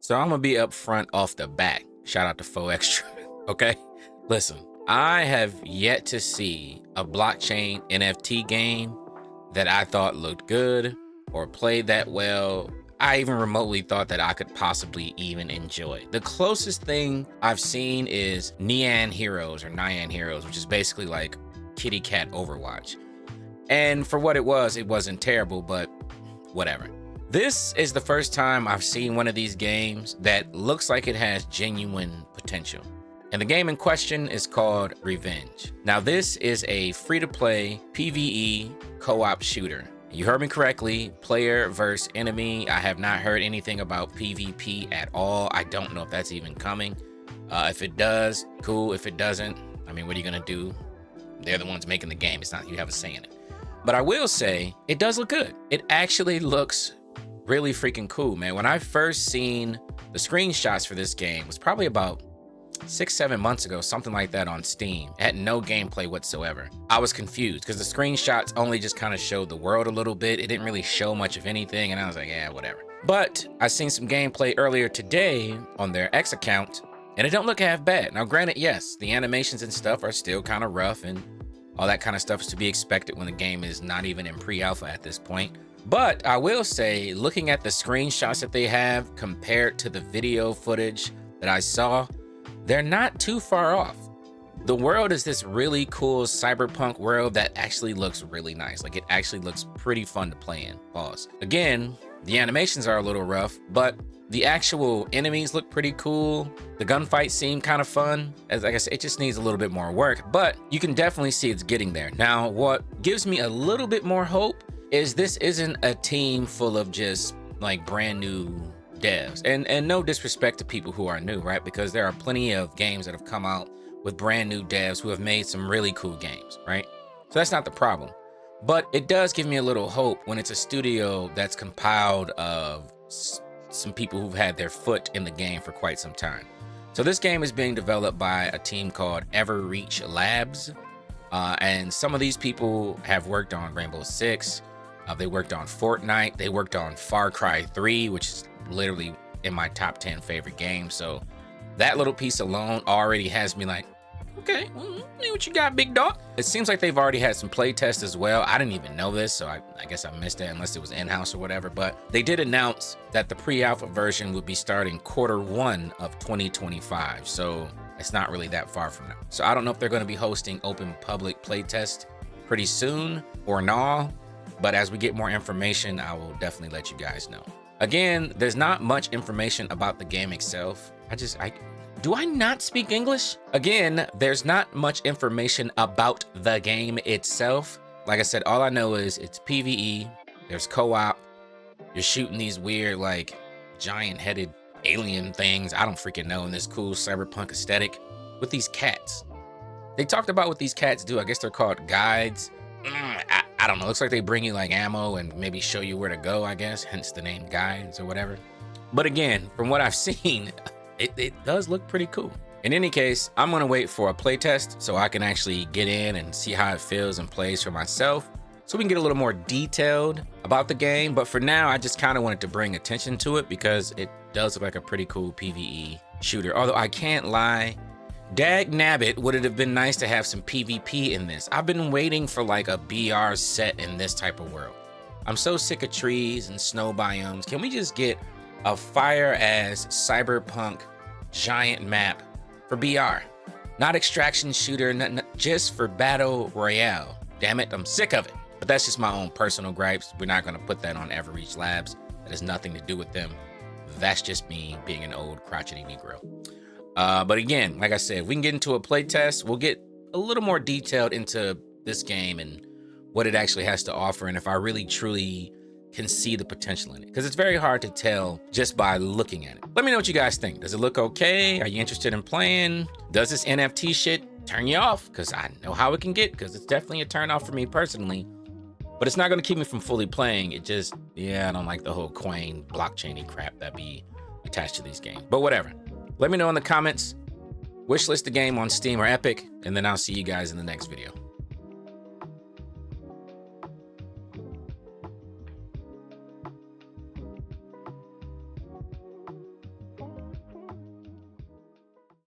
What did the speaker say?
So I'm gonna be upfront off the bat. Shout out to Faux Extra. Okay, listen. I have yet to see a blockchain NFT game that I thought looked good or played that well. I even remotely thought that I could possibly even enjoy. The closest thing I've seen is Nyan Heroes or Nyan Heroes, which is basically like kitty cat Overwatch. And for what it wasn't terrible, but whatever. This is the first time I've seen one of these games that looks like it has genuine potential. And the game in question is called Revenge. Now, this is a free-to-play PvE co-op shooter. You heard me correctly, player versus enemy. I have not heard anything about PvP at all. I don't know if that's even coming. If it does, cool. If it doesn't, I mean, what are you gonna do? They're the ones making the game. It's not you have a say in it. But I will say, it does look good. It actually looks really freaking cool, man. When I first seen the screenshots for this game, it was probably about 6-7 months ago, something like that, on Steam. It had no gameplay whatsoever. I was confused because the screenshots only just kind of showed the world a little bit. It didn't really show much of anything, and I was like, yeah, whatever. But I seen some gameplay earlier today on their X account, and it don't look half bad. Now, granted, yes, the animations and stuff are still kind of rough, and all that kind of stuff is to be expected when the game is not even in pre-alpha at this point. But I will say, looking at the screenshots that they have compared to the video footage that I saw, they're not too far off. The world is this really cool cyberpunk world that actually looks really nice. Like, it actually looks pretty fun to play in. Pause. Again, the animations are a little rough, but the actual enemies look pretty cool. The gunfights seem kind of fun. As like I said, it just needs a little bit more work, but you can definitely see it's getting there. Now, what gives me a little bit more hope is this isn't a team full of just like brand new devs, and no disrespect to people who are new, right? Because there are plenty of games that have come out with brand new devs who have made some really cool games, right? So that's not the problem, but it does give me a little hope when it's a studio that's compiled of some people who've had their foot in the game for quite some time. So this game is being developed by a team called Everreach Labs, and some of these people have worked on Rainbow Six. They worked on Fortnite. They worked on Far Cry 3, which is literally in my top 10 favorite games. So that little piece alone already has me like, okay, well, what you got, big dog? It seems like they've already had some play tests as well. I didn't even know this, so I guess I missed it unless it was in-house or whatever. But they did announce that the pre-alpha version would be starting Q1 of 2025. So it's not really that far from now. So I don't know if they're going to be hosting open public play test pretty soon or not. But as we get more information, I will definitely let you guys know. Again, there's not much information about the game itself. Do I not speak English? Again, there's not much information about the game itself. Like I said, all I know is it's PvE, there's co-op, you're shooting these weird, like, giant-headed alien things, I don't freaking know, in this cool cyberpunk aesthetic with these cats. They talked about what these cats do. I guess they're called guides. I don't know. Looks like they bring you like ammo and maybe show you where to go, I guess, hence the name guides or whatever. But again, from what I've seen, it does look pretty cool. In any case, I'm gonna wait for a playtest so I can actually get in and see how it feels and plays for myself, so we can get a little more detailed about the game. But for now, I just kind of wanted to bring attention to it because it does look like a pretty cool PvE shooter. Although I can't lie, dag nabbit, would it have been nice to have some PvP in this? I've been waiting for like a BR set in this type of world. I'm so sick of trees and snow biomes. Can we just get a fire-ass cyberpunk giant map for BR? Not extraction shooter, just for battle royale. Damn it, I'm sick of it. But that's just my own personal gripes. We're not gonna put that on Everreach Labs. That has nothing to do with them. That's just me being an old crotchety Negro. But again, like I said, if we can get into a playtest, we'll get a little more detailed into this game and what it actually has to offer, and if I really truly can see the potential in it, because it's very hard to tell just by looking at it. Let me know what you guys think. Does it look okay? Are you interested in playing? Does this NFT shit turn you off? Because I know how it can get, because it's definitely a turn off for me personally, but it's not going to keep me from fully playing. It just, yeah, I don't like the whole coin blockchain-y crap that be attached to these games, but whatever. Let me know in the comments. Wishlist the game on Steam or Epic, and then I'll see you guys in the next video.